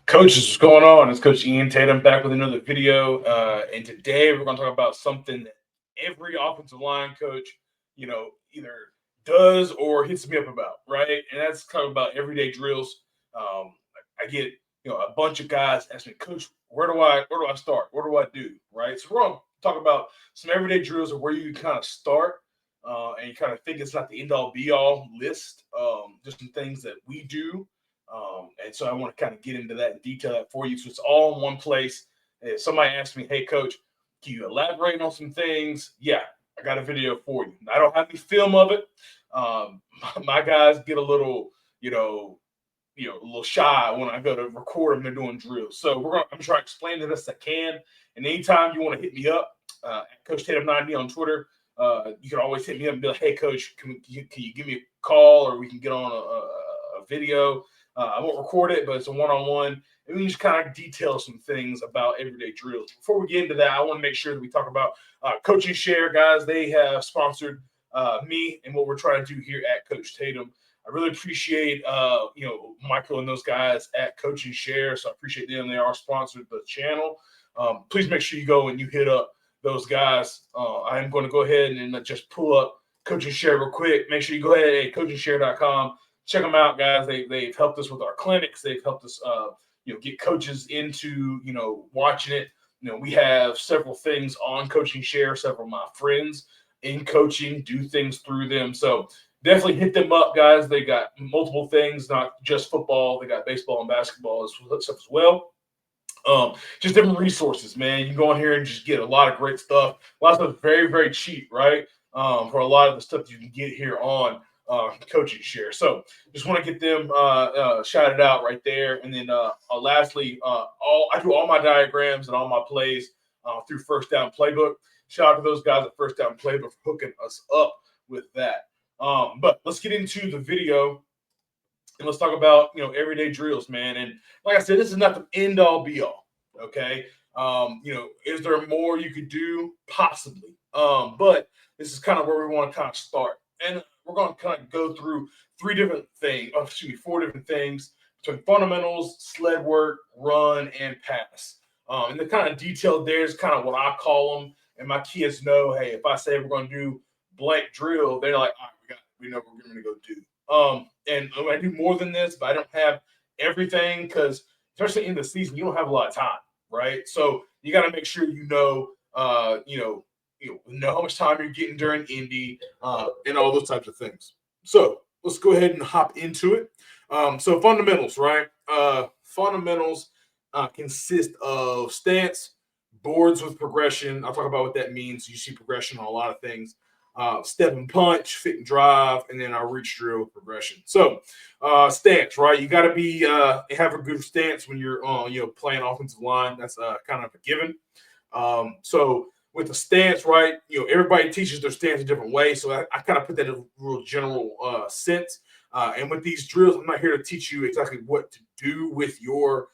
Coaches, what's going on? It's Coach Ian Tatum back with another video. And today we're going to talk about something that every offensive line coach, either does or hits me up about, right? And that's talking about everyday drills. Um, I get, a bunch of guys ask me, Coach, where do I start? What do I do? Right. So we're going to talk about some everyday drills of where you kind of start. And you kind of think it's not the end all be all list. Just some things that we do and so I want to kind of get into that and detail that for you. So it's all in one place. If somebody asks me, hey, coach, can you elaborate on some things? Yeah, I got a video for you. I don't have any film of it. My guys get a little, a little shy when I go to record them. They're doing drills. So I'm trying to explain it as I can. And anytime you want to hit me up, at Coach Tatum 90 on Twitter, you can always hit me up and be like, hey, coach, can you give me a call or we can get on a video? I won't record it, but it's a one-on-one. And we can just kind of detail some things about everyday drills. Before we get into that, I want to make sure that we talk about Coaching Share, guys. They have sponsored me and what we're trying to do here at Coach Tatum. I really appreciate, Michael and those guys at Coaching Share. So I appreciate them. They are sponsored the channel. Please make sure you go and you hit up those guys. I am going to go ahead and just pull up Coaching Share real quick. Make sure you go ahead at coachingshare.com. Check them out, guys. They've helped us with our clinics. They've helped us, get coaches into, watching it. We have several things on Coaching Share. Several of my friends in coaching do things through them. So definitely hit them up, guys. They got multiple things, not just football. They got baseball and basketball stuff as well. Just different resources, man. You can go in here and just get a lot of great stuff. A lot of stuff very, very cheap, right? For a lot of the stuff you can get here on Coaching Share. So just want to get them shouted out right there. And then lastly, I do all my diagrams and all my plays through First Down Playbook. Shout out to those guys at First Down Playbook for hooking us up with that. But let's get into the video and let's talk about everyday drills, man. And like I said, this is not the end all be all. Okay. Is there more you could do? Possibly. But this is kind of where we want to kind of start. And we're going to kind of go through four different things between fundamentals, sled work, run, and pass. And the kind of detail there is kind of what I call them. And my kids know, hey, if I say we're going to do blank drill, they're like, all right, we know what we're going to go do. And I do more than this, but I don't have everything because especially in the season, you don't have a lot of time, right? So you got to make sure you know how much time you're getting during Indy, and all those types of things. So let's go ahead and hop into it. So fundamentals, right? Fundamentals consist of stance, boards with progression. I'll talk about what that means. You see progression on a lot of things. Step and punch, fit and drive, and then our reach drill progression. So stance, right? You got to be have a good stance when you're playing offensive line. That's kind of a given. So with the stance, right, everybody teaches their stance a different way. So I kind of put that in a real general sense. And with these drills, I'm not here to teach you exactly what to do with your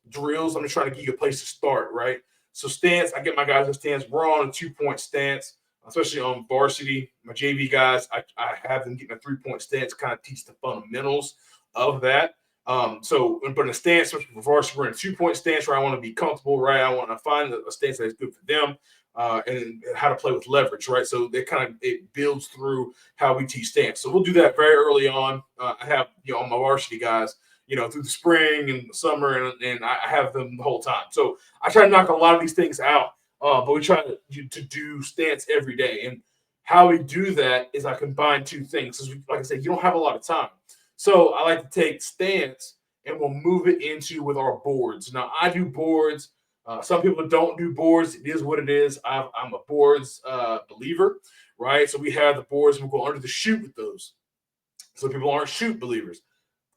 drills. I'm just trying to give you a place to start, right? So stance, I get my guys in stance. We're on a 2-point stance, especially on varsity. My JV guys, I have them getting a 3-point stance, kind of teach the fundamentals of that. But in a stance, especially for varsity, we're in a 2-point stance where I want to be comfortable, right? I want to find a stance that is good for them, and how to play with leverage, right? So it builds through how we teach stance. So we'll do that very early on. I have, on my varsity guys, through the spring and the summer, and I have them the whole time. So I try to knock a lot of these things out, but we try to do stance every day. And how we do that is I combine two things. Because like I said, you don't have a lot of time. So I like to take stance and we'll move it into with our boards. Now, I do boards. Some people don't do boards. It is what it is. I'm a boards believer, right? So we have the boards and we'll go under the chute with those. So people aren't chute believers.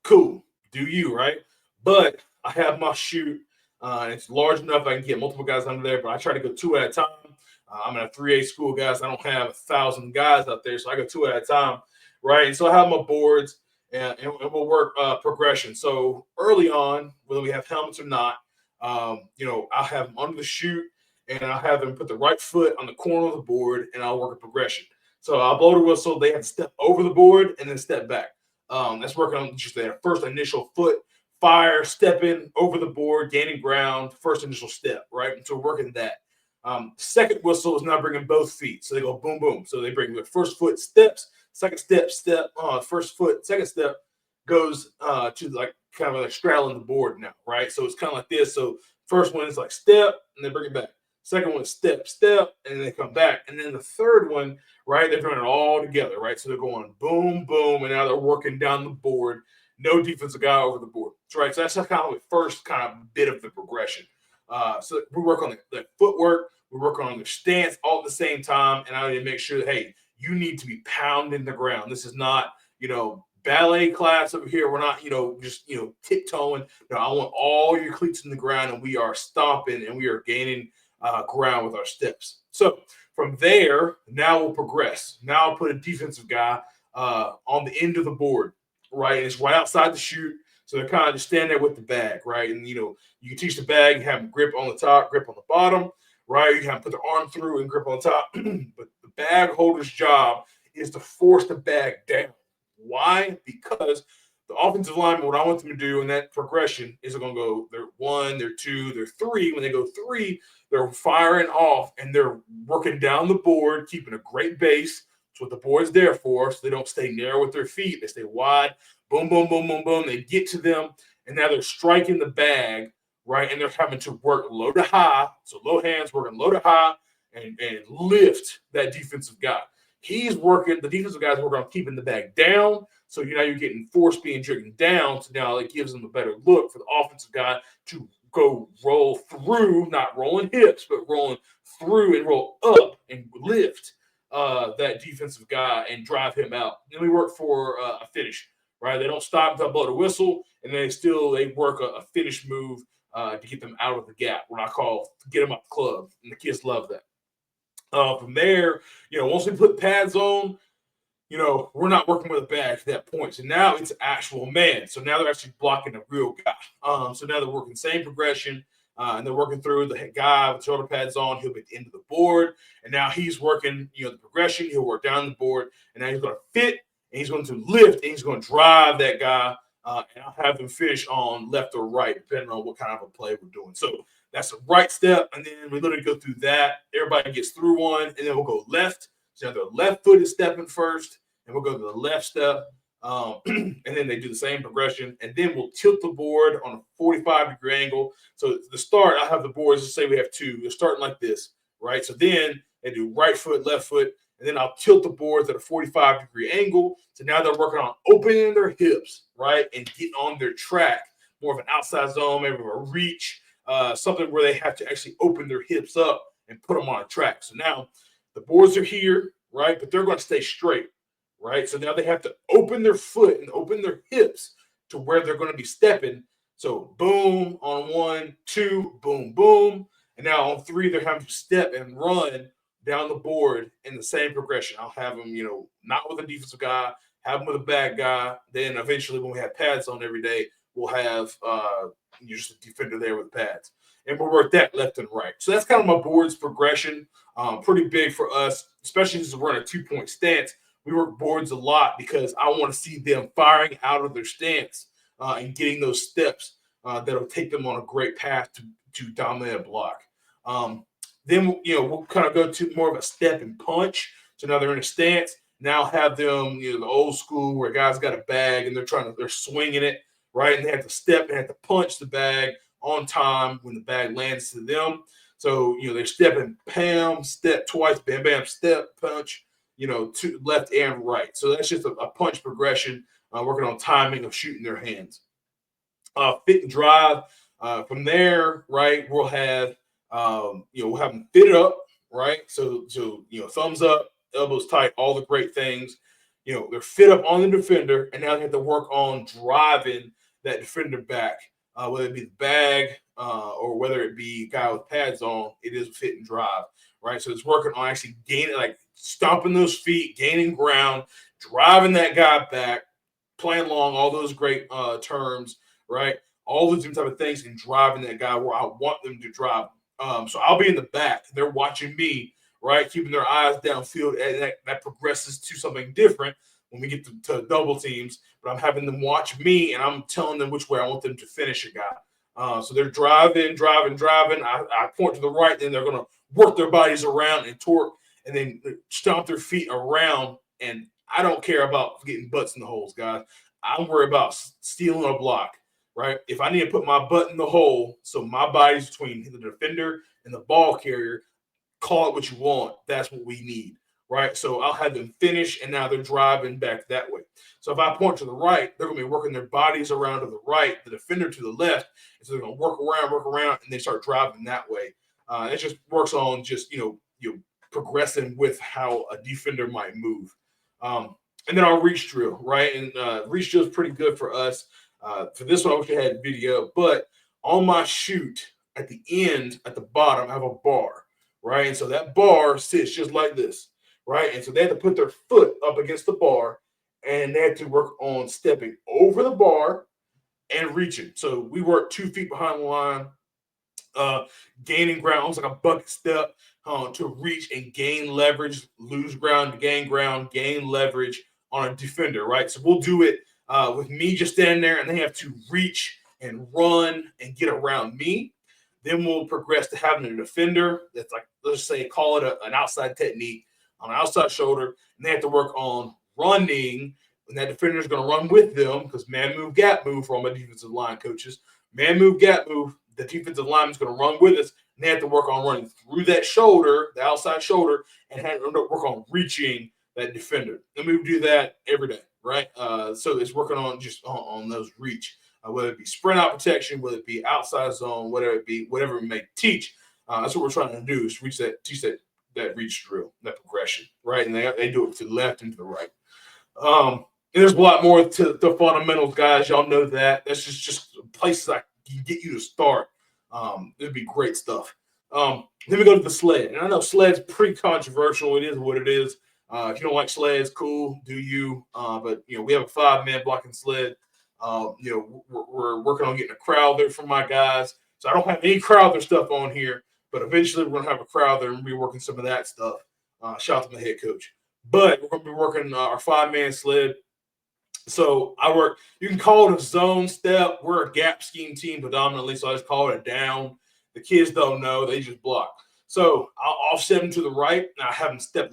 Cool. Do you, right? But I have my chute. It's large enough I can get multiple guys under there, but I try to go 2 at a time. I'm in a 3A school, guys. I don't have 1,000 guys out there, so I go 2 at a time, right? And so I have my boards. And we'll work progression. So early on, whether we have helmets or not, I'll have them under the chute, and I'll have them put the right foot on the corner of the board, and I'll work a progression. So I'll blow the whistle. They have to step over the board and then step back. That's working on just their first initial foot fire, stepping over the board, gaining ground, first initial step, right? And so we're working that. Second whistle is now bringing both feet. So they go boom, boom. So they bring their first foot steps, second step, step, first foot, second step goes to like kind of like straddling the board now, right? So it's kind of like this. So first one is like step and they bring it back. Second one is step, step, and then they come back. And then the third one, right, they're doing it all together, right? So they're going boom, boom, and now they're working down the board. No defensive guy over the board, right? So that's kind of the first kind of bit of the progression. So we work on the footwork, we work on the stance all at the same time, and I need to make sure that, hey, you need to be pounding the ground. This is not, ballet class over here. We're not, just, tiptoeing. No, I want all your cleats in the ground, and we are stomping, and we are gaining ground with our steps. So from there, now we'll progress. Now I'll put a defensive guy on the end of the board, right? And it's right outside the chute. So they're kind of just standing there with the bag, right? And, you can teach the bag, have them grip on the top, grip on the bottom, right? You can put their arm through and grip on the top. But the bag holder's job is to force the bag down. Why? Because the offensive lineman, what I want them to do in that progression is they're going to go, they're one, they're two, they're three. When they go three, they're firing off and they're working down the board, keeping a great base. That's what the board's there for, so they don't stay narrow with their feet. They stay wide. Boom, boom, boom, boom, boom. They get to them, and now they're striking the bag, right? And they're having to work low to high. So low hands working low to high and lift that defensive guy. The defensive guy's working on keeping the bag down. So you're getting force being driven down. So now it gives them a better look for the offensive guy to go roll through, not rolling hips, but rolling through and roll up and lift that defensive guy and drive him out. Then we work for a finish, right? They don't stop until I blow the whistle, and they work a finish move to get them out of the gap, what I call get them up the club, and the kids love that. From there, once we put pads on, we're not working with a bag at that point. So now it's actual man. So now they're actually blocking a real guy. So now they're working same progression, and they're working through the guy with shoulder pads on. He'll be at the end of the board, and now he's working, the progression. He'll work down the board, and now he's going to fit, and he's going to lift, and he's going to drive that guy, and I'll have them finish on left or right, depending on what kind of a play we're doing. So that's the right step, and then we literally go through that. Everybody gets through one, and then we'll go left. So now their left foot is stepping first, and we'll go to the left step, and then they do the same progression, and then we'll tilt the board on a 45-degree angle. So the start, I have the boards, let's say we have two. They're starting like this, right? So then they do right foot, left foot, and then I'll tilt the boards at a 45-degree angle. So now they're working on opening their hips, right, and getting on their track, more of an outside zone, maybe a reach, something where they have to actually open their hips up and put them on a track. So now the boards are here, right, but they're going to stay straight, right? So now they have to open their foot and open their hips to where they're going to be stepping. So boom on 1, 2, boom, boom. And now on 3, they're having to step and run down the board in the same progression. I'll have them, not with a defensive guy, have them with a bad guy. Then eventually when we have pads on every day, we'll have just a defender there with pads. And we'll work that left and right. So that's kind of my board's progression. Pretty big for us, especially since we're in a 2-point stance. We work boards a lot because I want to see them firing out of their stance and getting those steps that'll take them on a great path to dominate a block. Then we'll kind of go to more of a step and punch. So now they're in a stance. Now have them, the old school where guys got a bag and they're swinging it, right? And they have to step and have to punch the bag on time when the bag lands to them. So, they're stepping, bam, step twice, bam, bam, step, punch, to left and right. So that's just a punch progression, working on timing of shooting their hands. Fit and drive. From there, right, we'll have, we'll have them fit up, right? So thumbs up, elbows tight, all the great things. They're fit up on the defender, and now they have to work on driving that defender back, whether it be the bag or whether it be a guy with pads on. It is a fit and drive, right? So it's working on actually gaining, like stomping those feet, gaining ground, driving that guy back, playing long, all those great terms, right? All those different type of things, and driving that guy where I want them to drive. So I'll be in the back. They're watching me, right? Keeping their eyes downfield, and that progresses to something different when we get to double teams. But I'm having them watch me, and I'm telling them which way I want them to finish a guy. So they're driving. I point to the right, then they're going to work their bodies around and torque, and then stomp their feet around. And I don't care about getting butts in the holes, guys. I'm worried about stealing a block, right? If I need to put my butt in the hole, so my body's between the defender and the ball carrier, call it what you want. That's what we need, right? So I'll have them finish, and now they're driving back that way. So if I point to the right, they're going to be working their bodies around to the right, the defender to the left, and so they're going to work around, and they start driving that way. It just works on just progressing with how a defender might move. And then our reach drill, right? And reach drill is pretty good for us. For this one, I wish I had video, but on my shoot at the end, at the bottom, I have a bar, right? And so that bar sits just like this, right? And so they have to put their foot up against the bar, and they have to work on stepping over the bar and reaching. So we work 2 feet behind the line, gaining ground, almost like a bucket step to reach and gain leverage, lose ground, gain ground, gain leverage on a defender, right? So we'll do it with me just standing there, and they have to reach and run and get around me. Then we'll progress to having a defender that's like, let's say, call it an outside technique on an outside shoulder, and they have to work on running, and that defender is going to run with them because man move, gap move for all my defensive line coaches. Man move, gap move. The defensive lineman is going to run with us, and they have to work on running through that shoulder, the outside shoulder, and have to work on reaching that defender. And we do that every day, right? So it's working on just on those reach, whether it be sprint out protection, whether it be outside zone, whatever we may teach. That's what we're trying to do is teach that reach drill, that progression, right? And they do it to the left and to the right. And there's a lot more to the fundamentals, guys. Y'all know that. That's just places I can get you to start. It'd be great stuff. Then we go to the sled. And I know sled's pretty controversial. It is what it is. If you don't like sleds, cool, do you. But, we have a 5-man blocking sled. We're working on getting a Crowther for my guys. So I don't have any Crowther stuff on here. But eventually we're going to have a Crowther and be working some of that stuff. Shout out to the head coach. But we're going to be working our 5-man sled. So you can call it a zone step. We're a gap scheme team predominantly, so I just call it a down. The kids don't know, they just block. So I'll offset them to the right, and I have them step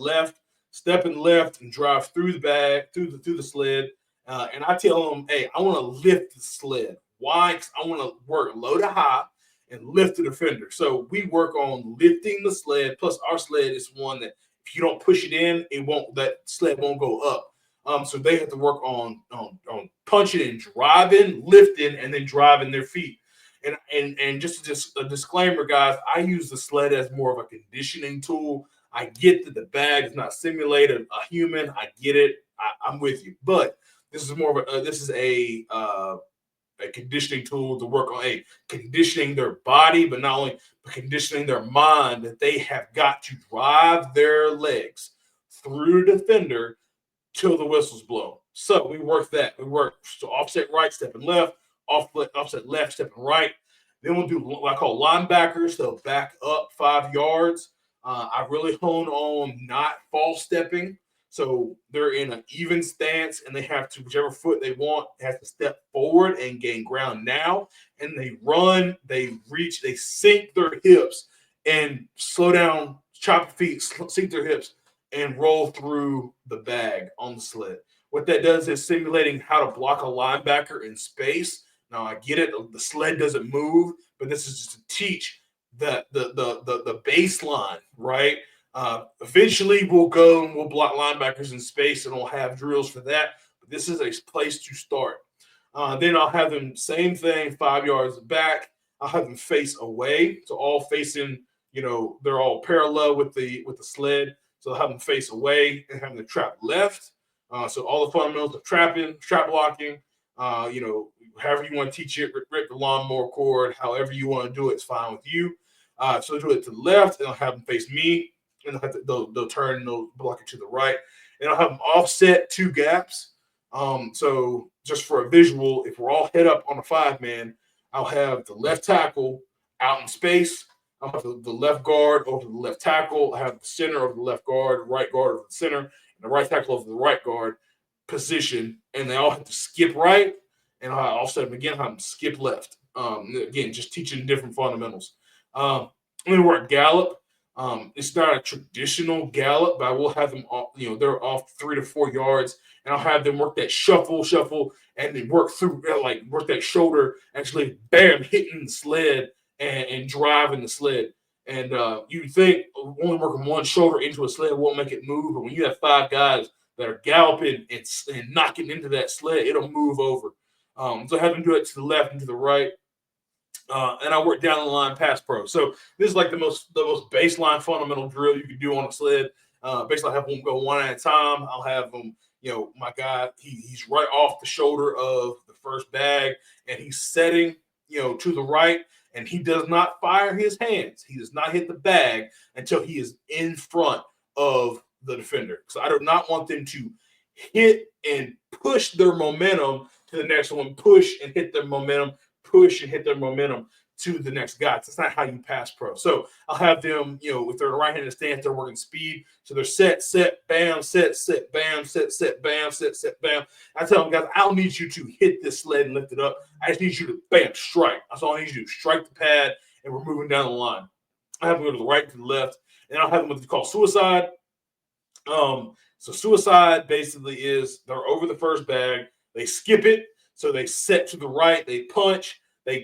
in left, and drive through the bag, through the sled. And I tell them, hey, I want to lift the sled. Why? Because I want to work low to high and lift the defender. So we work on lifting the sled, plus our sled is one that if you don't push it in, that sled won't go up. So they have to work on punching and driving, lifting, and then driving their feet. And just a disclaimer, guys, I use the sled as more of a conditioning tool. I get that the bag is not simulated a human. I get it. I'm with you. But this is more of a conditioning tool to work on conditioning their body, but not only but conditioning their mind, that they have got to drive their legs through the defender till the whistle's blown. So we work that. We work offset right, stepping left, offset left, stepping right. Then we'll do what I call linebackers. They'll back up 5 yards. I really hone on not false stepping. So they're in an even stance, and they have to, whichever foot they want, has to step forward and gain ground now. And they run, they reach, they sink their hips and slow down, chop feet, sink their hips, and roll through the bag on the sled. What that does is simulating how to block a linebacker in space. Now I get it, the sled doesn't move, but this is just to teach the baseline, right? Eventually we'll go and we'll block linebackers in space, and we'll have drills for that. But this is a place to start. Then I'll have them same thing, 5 yards back. I'll have them face away, so all facing. They're all parallel with the sled. So I'll have them face away and have them trap left. So all the fundamentals of trapping, trap blocking, however you want to teach it, rip the lawnmower cord, however you want to do it, it's fine with you. So do it to the left, and I'll have them face me, and they'll turn and they'll block it to the right. And I'll have them offset 2 gaps. So just for a visual, if we're all head up on a 5-man, I'll have the left tackle out in space. I'm have the left guard over the left tackle. I have the center over the left guard, right guard over the center, and the right tackle over the right guard position. And they all have to skip right, and I'll set them again. I have them skip left. Again, just teaching different fundamentals. And then work gallop. It's not a traditional gallop, but I will have them off, they're off 3 to 4 yards, and I'll have them work that shuffle, and then work through, like work that shoulder, actually, bam, hitting the sled and driving the sled. And you think only working one shoulder into a sled won't make it move, but when you have 5 guys that are galloping and knocking into that sled, it'll move over. So I have them do it to the left and to the right. And I work down the line pass pro. So this is like the most baseline fundamental drill you can do on a sled. Basically, I have them go one at a time. I'll have them, my guy, he's right off the shoulder of the first bag, and he's setting, to the right, and he does not fire his hands. He does not hit the bag until he is in front of the defender. So I do not want them to hit and push their momentum to the next one, push and hit their momentum, push and hit their momentum to the next guy. That's not how you pass pro. So I'll have them, if they're in a right-handed stance, they're working speed. So they're set, bam, set, bam, set, bam, set, bam. I tell them, guys, I don't need you to hit this sled and lift it up. I just need you to, bam, strike. That's all I need you to do. Strike the pad, and we're moving down the line. I have them go to the right, to the left, and I'll have them what they call suicide. So suicide basically is they're over the first bag, they skip it, so they set to the right, they punch, they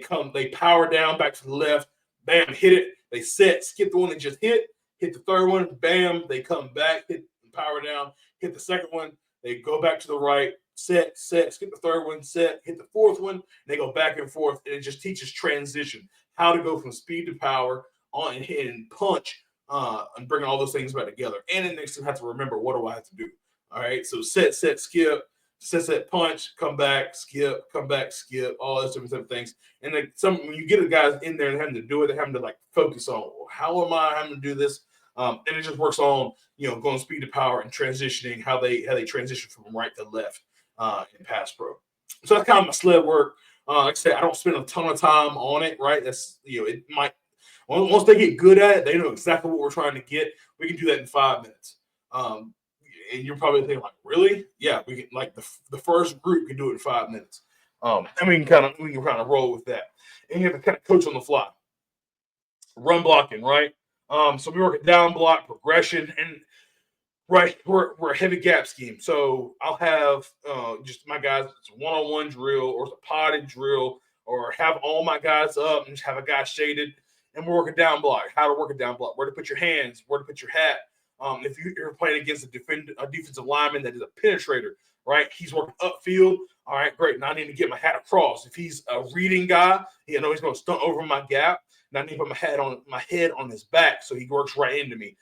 power down back to the left, bam, hit it, they set, skip the one they just hit the third one, bam, they come back, hit, power down, hit the second one, they go back to the right, set, skip the third one, set, hit the fourth one, and they go back and forth, and it just teaches transition, how to go from speed to power on and hit and punch, and bringing all those things back together. And it makes them have to remember, what do I have to do? All right, so set, skip, set, punch, come back, skip, all those different things. And then when you get the guys in there and having to do it, they're having to like focus on, how am I having to do this? And it just works on, going speed to power and transitioning, how they transition from right to left in pass pro. So that's kind of my sled work. Like I said, I don't spend a ton of time on it, right? That's, it might, once they get good at it, they know exactly what we're trying to get. We can do that in 5 minutes. And you're probably thinking, like, really? Yeah, we can. Like the first group can do it in 5 minutes. And we can kind of roll with that. And you have to kind of coach on the fly. Run blocking, right? So we work a down block progression, and right, we're a heavy gap scheme. So I'll have just my guys, it's a one-on-one drill, or it's a potted drill, or have all my guys up and just have a guy shaded, and we're working down block. How to work a down block, where to put your hands, where to put your hat. If you're playing against a defensive lineman that is a penetrator, right? He's working upfield. All right, great. Now I need to get my hat across. If he's a reading guy, he's going to stunt over my gap. And I need to put my head on his back so he works right into me.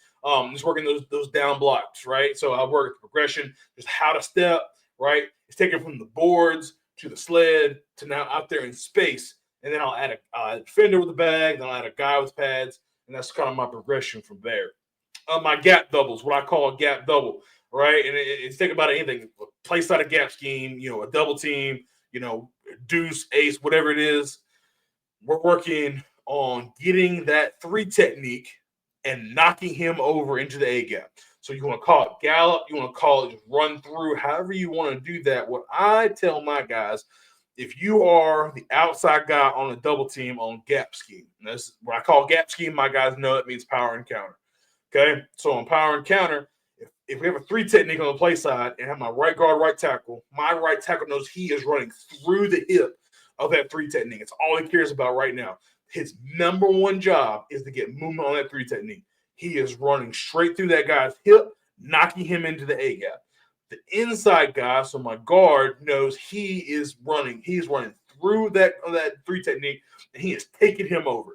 Just working those down blocks, right? So I work the progression, just how to step, right? It's taken from the boards to the sled to now out there in space. And then I'll add a defender with the bag, then I'll add a guy with pads, and that's kind of my progression from there. My gap doubles, what I call a gap double, right? And it's think about anything, play side of gap scheme, a double team, deuce, ace, whatever it is. We're working on getting that 3 technique and knocking him over into the A gap. So you want to call it gallop, you want to call it just run through, however you want to do that. What I tell my guys, if you are the outside guy on a double team on gap scheme, and that's what I call gap scheme, my guys know it means power and counter. Okay, so on power and counter, if we have a 3 technique on the play side and have my right guard, right tackle, my right tackle knows he is running through the hip of that 3 technique. It's all he cares about right now. His number one job is to get movement on that 3 technique. He is running straight through that guy's hip, knocking him into the A gap. The inside guy, so my guard, knows he is running. He's running through that 3 technique, and he is taking him over.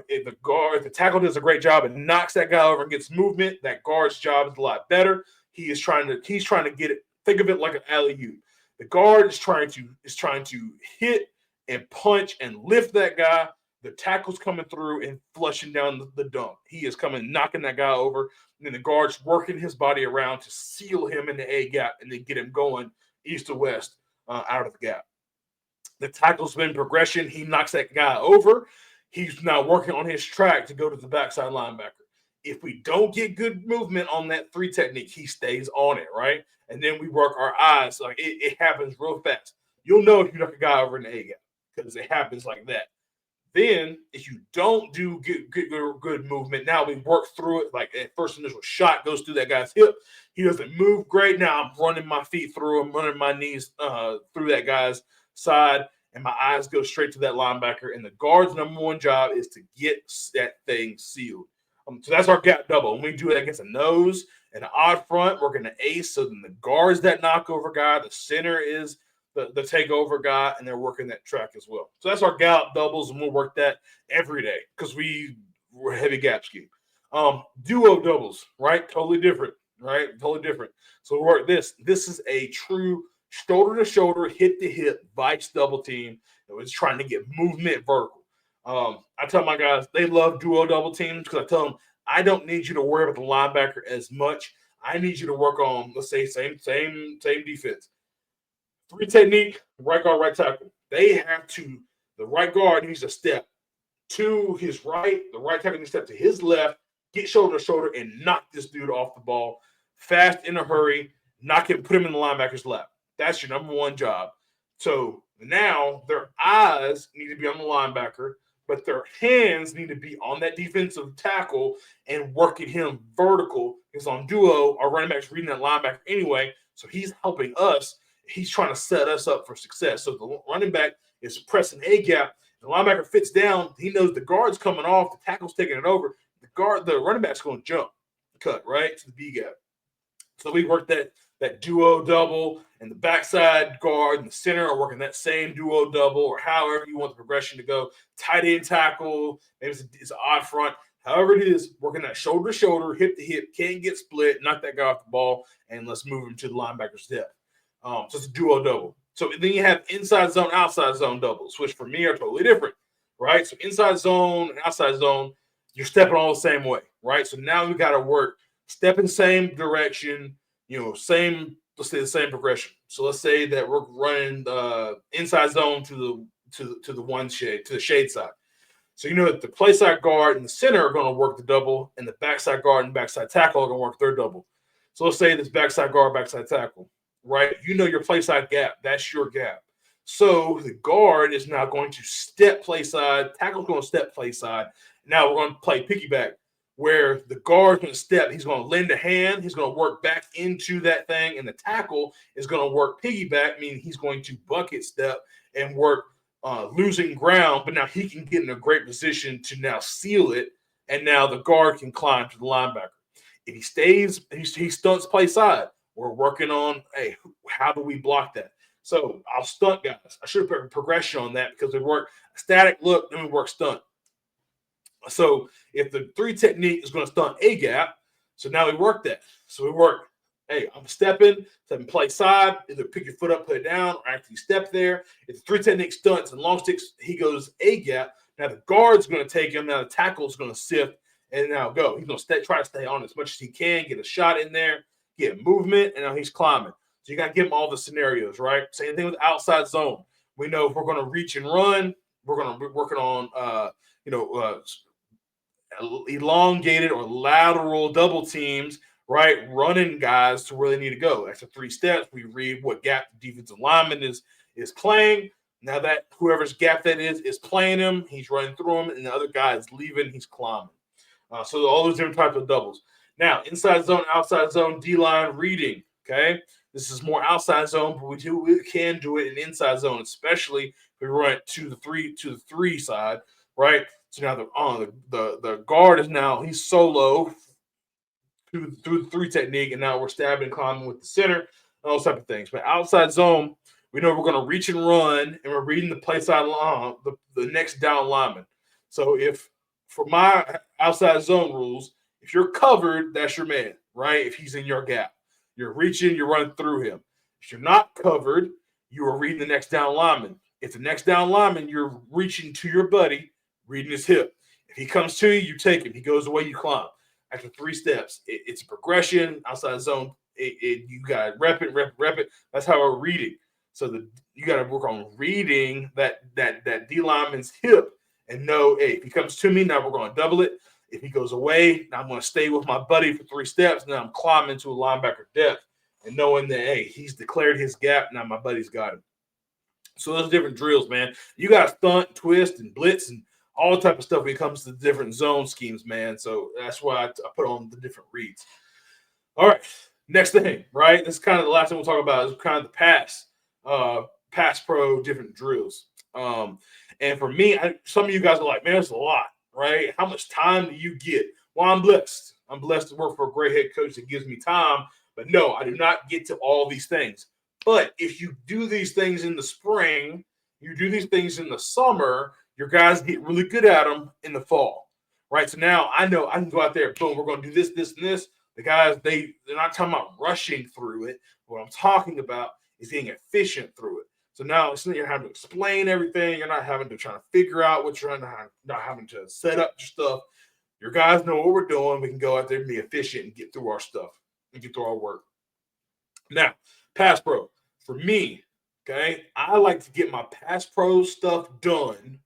If the tackle does a great job and knocks that guy over and gets movement, that guard's job is a lot better. He's trying to get it. Think of it like an alley-oop. The guard is trying to hit and punch and lift that guy. The tackle's coming through and flushing down the dunk. He is coming, knocking that guy over, and then the guard's working his body around to seal him in the A gap and then get him going east to west out of the gap. The tackle spin progression, he knocks that guy over. he's now working on his track to go to the backside linebacker. If we don't get good movement on that 3 technique, he stays on it, right? And then we work our eyes. Like it happens real fast. You'll know if you knock a guy over in the A gap because it happens like that. Then, if you don't do good movement, now we work through it. Like at first initial shot goes through that guy's hip. He doesn't move great. Now I'm running my feet through him, running my knees through that guy's side, and my eyes go straight to that linebacker. And the guard's number one job is to get that thing sealed. So that's our gap double. When we do it against a nose and an odd front, we're going to ace. So then the guard's that knockover guy. The center is the takeover guy, and they're working that track as well. So that's our gallop doubles, and we'll work that every day because we're heavy gap scheme. Duo doubles, right? Totally different, right? Totally different. So we work this. This is a true shoulder to shoulder, hip to hip, vice double team that was trying to get movement vertical. I tell my guys they love duo double teams because I tell them I don't need you to worry about the linebacker as much. I need you to work on, let's say, same defense. 3 technique, right guard, right tackle. They have to, the right guard needs to step to his right, the right tackle needs to step to his left, get shoulder to shoulder, and knock this dude off the ball fast in a hurry, knock him, put him in the linebacker's lap. That's your number one job. So now their eyes need to be on the linebacker, but their hands need to be on that defensive tackle and working him vertical. Because on duo, our running back's reading that linebacker anyway, so he's helping us. He's trying to set us up for success. So the running back is pressing a gap. The linebacker fits down. He knows the guard's coming off. The tackle's taking it over. The running back's going to jump, cut right to the B gap. So we work that duo double, and the backside guard and the center are working that same duo double, or however you want the progression to go. Tight end tackle, maybe it's an odd front. However it is, working that shoulder to shoulder, hip to hip, can't get split, knock that guy off the ball, and let's move him to the linebacker's depth. So it's a duo double. So then you have inside zone, outside zone doubles, which for me are totally different, right? So inside zone and outside zone, you're stepping all the same way, right? So now we got to work, step in the same direction, let's say the same progression. So let's say that we're running inside zone to the one shade, to the shade side. So that the play side guard and the center are going to work the double, and the backside guard and backside tackle are going to work their double. So let's say this backside guard, backside tackle, right? Your play side gap. That's your gap. So the guard is now going to step play side. Tackle's going to step play side. Now we're going to play piggyback, where the guard's going to step. He's going to lend a hand. He's going to work back into that thing, and the tackle is going to work piggyback, meaning he's going to bucket step and work losing ground, but now he can get in a great position to now seal it, and now the guard can climb to the linebacker. If he stays, he stunts play side. We're working on, hey, how do we block that? So I'll stunt guys. I should put progression on that because we work static look, then we work stunt. So if the 3 technique is going to stunt a gap, so now we work that. So we work, hey, I'm stepping play side, either pick your foot up, put it down, or actually step there. If the 3 technique stunts and long sticks, he goes a gap. Now the guard's going to take him. Now the tackle's going to sift and now go. He's going to try to stay on as much as he can, get a shot in there, get movement, and now he's climbing. So you got to give him all the scenarios, right? Same thing with outside zone. We know if we're going to reach and run, we're going to be working on, elongated or lateral double teams, right? Running guys to where they need to go. After 3 steps, we read what gap the defensive lineman is playing. Now that whoever's gap that is playing him, he's running through him, and the other guy is leaving, he's climbing. So all those different types of doubles. Now, inside zone, outside zone, D-line reading, okay? This is more outside zone, but we can do it in inside zone, especially if we run it to the three side, right? So now the guard is now, he's solo through the 3 technique, and now we're stabbing and climbing with the center, and those type of things. But outside zone, we know we're going to reach and run, and we're reading the play side line, the next down lineman. So if, for my outside zone rules, if you're covered, that's your man, right? If he's in your gap. You're reaching, you're running through him. If you're not covered, you are reading the next down lineman. If the next down lineman, you're reaching to your buddy, reading his hip. If he comes to you, you take him. He goes away, you climb. After 3 steps, it's a progression. Outside zone, you got to rep it. That's how we're reading. So you got to work on reading that D lineman's hip and know, hey, if he comes to me, now we're going to double it. If he goes away, now I'm going to stay with my buddy for 3 steps, and then I'm climbing to a linebacker depth, and knowing that, hey, he's declared his gap, now my buddy's got him. So those different drills, man. You got to stunt, twist, and blitz, and all the type of stuff when it comes to the different zone schemes, man. So that's why I put on the different reads. All right, next thing, right? This is kind of the last thing we'll talk about is kind of the pass pro different drills. And for me, some of you guys are like, man, it's a lot, right? How much time do you get? Well, I'm blessed. I'm blessed to work for a great head coach that gives me time. But no, I do not get to all these things. But if you do these things in the spring, you do these things in the summer, your guys get really good at them in the fall, right? So now I know I can go out there, boom, we're going to do this, this, and this. The guys, they're not talking about rushing through it. What I'm talking about is being efficient through it. So now it's not you're having to explain everything. You're not having to try to figure out what you're not having to set up your stuff. Your guys know what we're doing. We can go out there and be efficient and get through our stuff and get through our work. Now, pass pro. For me, okay, I like to get my pass pro stuff done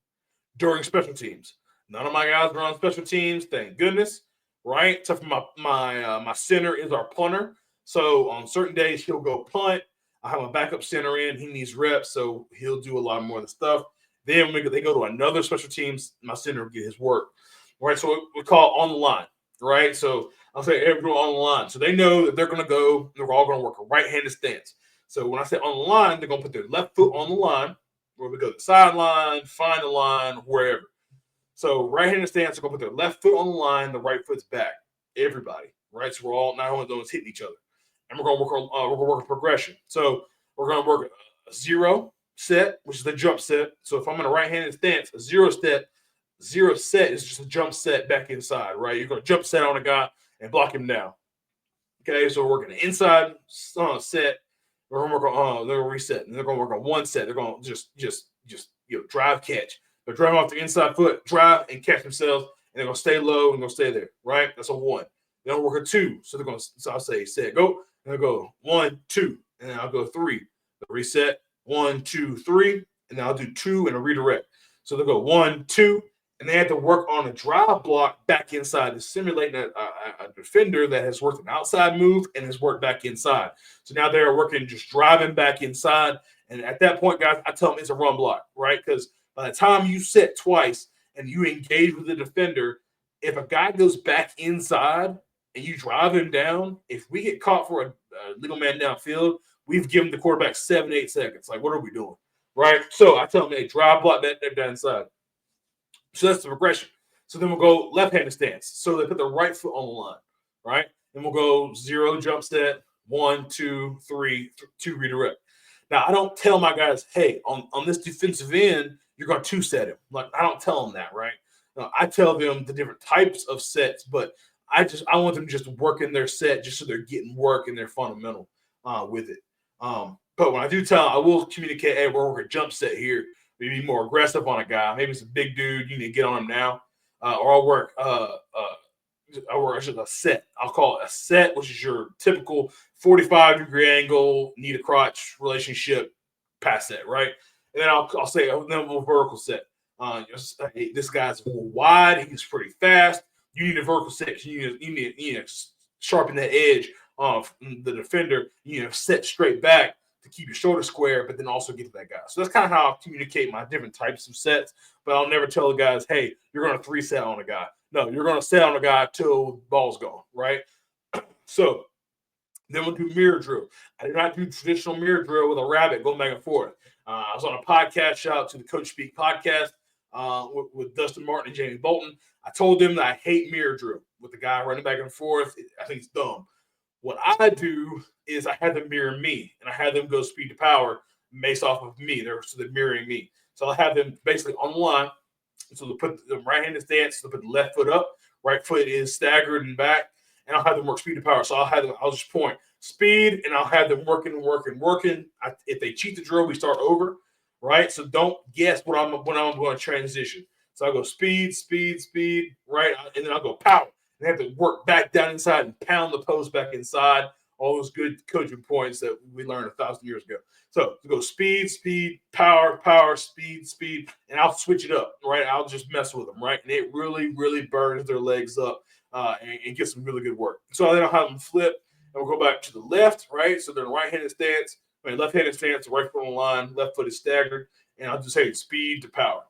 during special teams. None of my guys are on special teams, thank goodness, right? Except for my center is our punter. So on certain days, he'll go punt. I have a backup center in. He needs reps, so he'll do a lot more of the stuff. Then when they go to another special teams, my center will get his work, right? So we call on the line, right? So I'll say everyone on the line. So they know that they're going to go, they're all going to work a right-handed stance. So when I say on the line, they're going to put their left foot on the line, where we go to the sideline, find the line, wherever. So right-handed stance, they're going to put their left foot on the line, the right foot's back. Everybody, right? So we're all not only those hitting each other. And we're going to work a progression. So we're going to work a zero set, which is the jump set. So if I'm in a right-handed stance, a zero set is just a jump set back inside, right? You're going to jump set on a guy and block him down. Okay, so we're working an inside set. We're going to work on they're reset, and they're going to work on one set. They're going to just drive catch. They're driving off the inside foot, drive and catch themselves, and they're going to stay low and going to stay there, right? That's a one. Then I'll work a two. So they're going to, so I'll say set, go. And I'll go 1, 2, and then I'll go 3. The reset 1, 2, 3, and then I'll do 2 and a redirect. So they'll go 1, 2, and they have to work on a drive block back inside to simulate a defender that has worked an outside move and has worked back inside. So now they're working just driving back inside. And at that point, guys, I tell them it's a run block, right? Because by the time you set twice and you engage with the defender, if a guy goes back inside and you drive him down, if we get caught for a legal man downfield, we've given the quarterback 7, 8 seconds. Like, what are we doing? Right? So I tell them, hey, drive block that down inside. So that's the progression. So then we'll go left-handed stance. So they put the right foot on the line, right? Then we'll go 0 jump set, 1, 2, 3, 2 redirect. Now, I don't tell my guys, hey, on this defensive end, you're going to 2-set him. Like, I don't tell them that, right? No, I tell them the different types of sets, but I want them just working their set just so they're getting work and they're fundamental with it. But when I do tell them, I will communicate, hey, we're working a jump set here. Maybe more aggressive on a guy. Maybe it's a big dude. You need to get on him now. Or I'll work a set. I'll call it a set, which is your typical 45-degree angle, knee to crotch relationship pass set, right? And then I'll say, then we'll vertical set. Hey, this guy's a little wide. He's pretty fast. You need a vertical set. You need to sharpen that edge of the defender. You need to set straight back to keep your shoulder square, but then also get to that guy. So that's kind of how I communicate my different types of sets. But I'll never tell the guys, hey, you're going to 3-set on a guy. No, you're going to set on a guy till the ball's gone, right? So then we'll do mirror drill. I do not do traditional mirror drill with a rabbit going back and forth. I was on a podcast, shout out to the Coach Speak podcast with Dustin Martin and Jamie Bolton. I told them that I hate mirror drill with the guy running back and forth. I think it's dumb. What I do is I have them mirror me, and I have them go speed to power based off of me. They're mirroring me. So I'll have them basically on the line. So they'll put the right-handed stance, they'll put the left foot up, right foot is staggered and back, and I'll have them work speed to power. So I'll just point speed, and I'll have them working. If they cheat the drill, we start over, right? So don't guess when I'm going to transition. So I'll go speed, right? And then I'll go power. They have to work back down inside and pound the post back inside all those good coaching points that we learned 1,000 years ago. So to go speed, speed, power, power, speed, speed, and I'll switch it up, right? I'll just mess with them, right? And it really, really burns their legs up and gets some really good work. So then I'll have them flip, and we'll go back to the left, right? So they're in a right-handed stance, left-handed stance, right foot on the line, left foot is staggered, and I'll just say speed to power.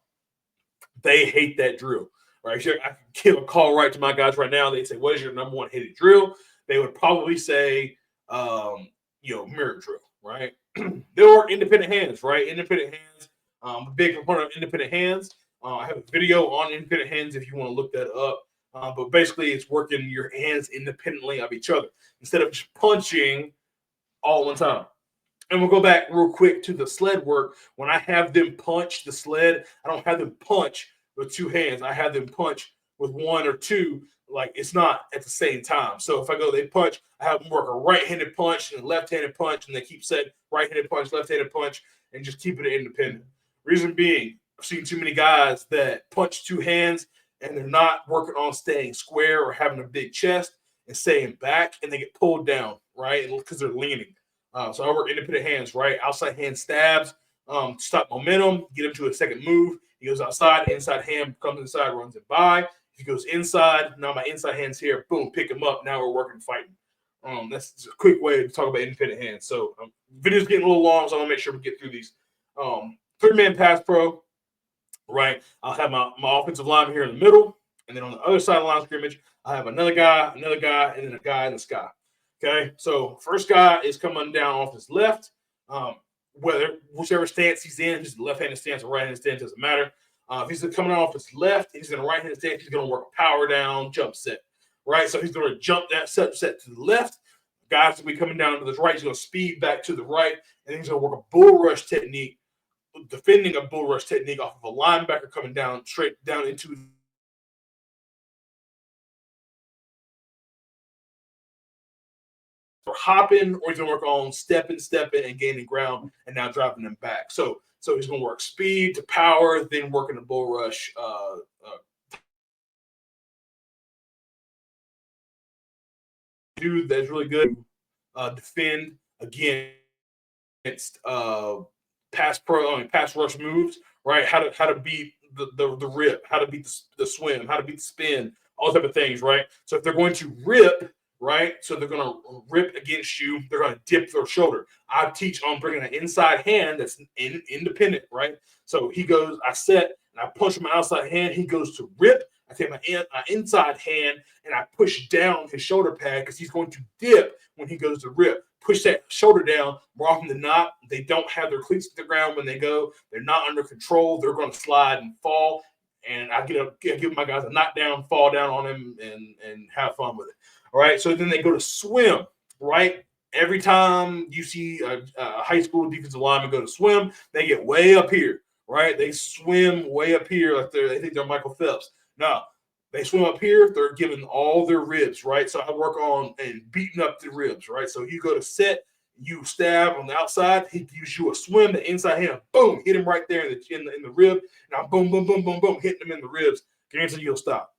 They hate that drill, right? I can give a call right to my guys right now. They say, "What is your number one hated drill?" They would probably say, mirror drill, right? There are independent hands, right? Independent hands. A big component of independent hands. I have a video on independent hands if you want to look that up. But basically, it's working your hands independently of each other instead of just punching all at one time. And we'll go back real quick to the sled work. When I have them punch the sled, I don't have them punch with two hands. I have them punch with one or two. Like it's not at the same time. So if I go, they punch, I have them work a right-handed punch and a left-handed punch, and they keep setting right-handed punch, left-handed punch, and just keep it independent. Reason being, I've seen too many guys that punch two hands and they're not working on staying square or having a big chest and staying back, and they get pulled down, right? Because they're leaning. So I work independent hands, right? Outside hand stabs, stop momentum, get him to a second move. He goes outside, inside hand comes inside, runs it by. If he goes inside, now my inside hand's here, boom, pick him up. Now we're working fighting. That's just a quick way to talk about independent hands. So video's getting a little long, so I want to make sure we get through these. Three-man pass pro, right? I'll have my offensive lineman here in the middle, and then on the other side of the line of scrimmage, I have another guy, and then a guy in the sky. Okay, so first guy is coming down off his left. Whichever stance he's in, just left-handed stance or right-handed stance, doesn't matter. If he's coming off his left, he's in a right-handed stance, he's going to work a power down jump set, right? So he's going to jump that set to the left. Guys will be coming down to the right. He's going to speed back to the right, and he's going to work a bull rush technique, defending a bull rush technique off of a linebacker coming down straight down into or hopping, or he's going to work on stepping, and gaining ground, and now driving them back. So he's going to work speed to power, then working the bull rush. Dude, that's really good. Defend against pass rush moves, right? How to beat the rip, how to beat the swim, how to beat the spin, all type of things, right? So if they're going to rip, right? So they're going to rip against you. They're going to dip their shoulder. I teach on bringing an inside hand that's independent, right? So he goes, I set, and I punch my outside hand. He goes to rip. I take my inside hand, and I push down his shoulder pad because he's going to dip when he goes to rip. Push that shoulder down. More often than not, they don't have their cleats to the ground when they go. They're not under control. They're going to slide and fall. And I give my guys a knockdown, fall down on him, and have fun with it. All right. So then they go to swim, right? Every time you see a high school defensive lineman go to swim, they get way up here, right? They swim way up here like they think they're Michael Phelps. No, they swim up here. They're giving all their ribs, right? So I work on and beating up the ribs, right? So you go to set, you stab on the outside. He gives you a swim, the inside hand, boom, hit him right there in the rib. Now boom, boom, boom, boom, boom, hitting him in the ribs. Guarantee you'll stop.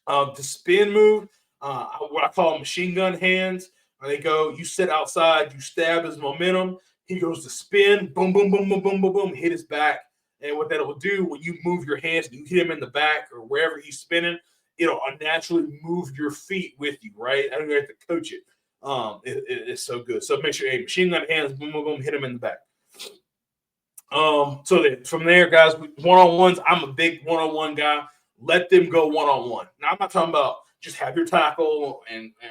The spin move, what I call machine gun hands. They go, you sit outside, you stab his momentum. He goes to spin, boom, boom, boom, boom, boom, boom, boom, hit his back. And what that will do when you move your hands and you hit him in the back or wherever he's spinning, it'll unnaturally move your feet with you, right? I don't even have to coach it. It's so good. So make sure, hey, machine gun hands, boom, boom, boom, hit him in the back. So that from there, guys, one-on-ones, I'm a big one-on-one guy. Let them go one-on-one. Now, I'm not talking about just have your tackle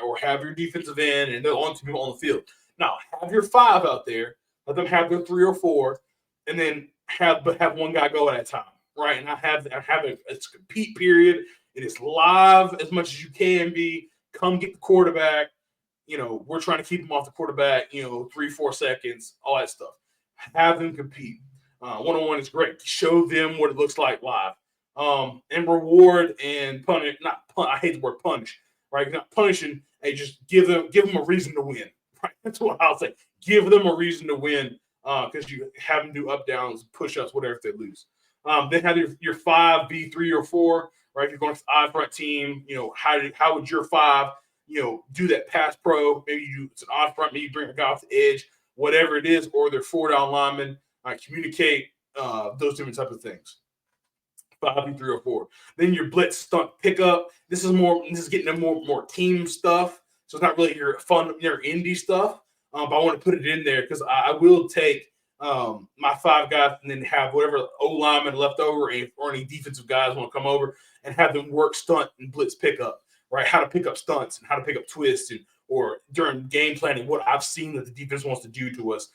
or have your defensive end and they're the only two people on the field. Now, have your five out there. Let them have their 3 or 4, and then have one guy go at a time, right? And I have it's a compete period. It is live as much as you can be. Come get the quarterback. We're trying to keep them off the quarterback. 3-4 seconds, all that stuff. Have them compete. One-on-one is great. Show them what it looks like live. And reward and punish. I hate the word punish. Right? Not punishing. Hey, just give them a reason to win. Right? That's what I'll say. Give them a reason to win. Because you have them do up downs, push ups, whatever if they lose. Then have your 5 be 3 or 4, right? If you're going to the odd front team, how would your 5, do that pass pro. Maybe it's an odd front. Maybe you bring a guy off the edge, whatever it is, or they're 4-down linemen. Communicate those different types of things. 5v3 or 4. Then your blitz stunt pickup. This is getting into more team stuff. So it's not really your fun, your indie stuff. But I want to put it in there because I will take my 5 guys and then have whatever O lineman left over or any defensive guys want to come over and have them work stunt and blitz pickup, right? How to pick up stunts and how to pick up twists or during game planning, what I've seen that the defense wants to do to us,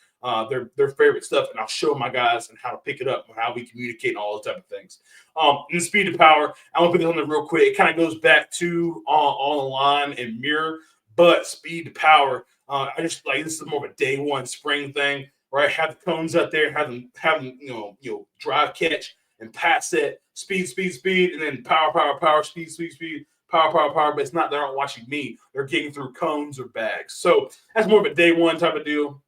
their favorite stuff, and I'll show my guys and how to pick it up and how we communicate and all those type of things. And the speed to power, I want to put this on there real quick. It kind of goes back to on the line and mirror, but speed to power. I just like this is more of a day one spring thing, right? Have the cones out there, have them drive, catch, and pass set, speed, and then power, speed, power. But it's not, they're not watching me. They're getting through cones or bags. So that's more of a day one type of deal.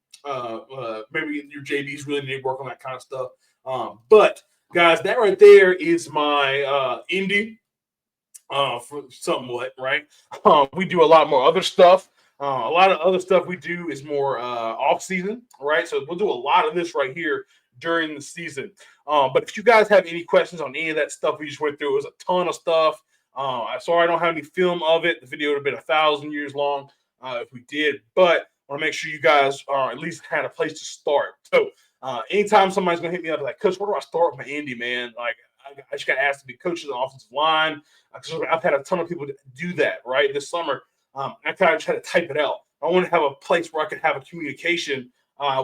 Maybe your JBs really need to work on that kind of stuff. But guys, that right there is my indie for somewhat, right? We do a lot more other stuff. A lot of other stuff we do is more off season, right? So we'll do a lot of this right here during the season. But if you guys have any questions on any of that stuff we just went through, it was a ton of stuff. Sorry I don't have any film of it. The video would have been 1,000 years long if we did, but I want to make sure you guys at least had a place to start. So anytime somebody's going to hit me up like, Coach, where do I start with my indie, man? Like, I just got asked to be coach of the offensive line. I've had a ton of people do that, right? This summer, I kind of try to type it out. I want to have a place where I can have a communication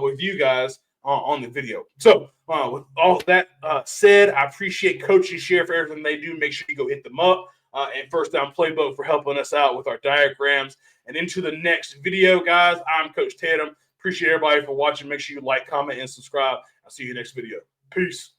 with you guys on the video. So with all that said, I appreciate Coach and Share for everything they do. Make sure you go hit them up. And First Down Playbook for helping us out with our diagrams. And into the next video, guys, I'm Coach Tatum. Appreciate everybody for watching. Make sure you like, comment, and subscribe. I'll see you next video. Peace.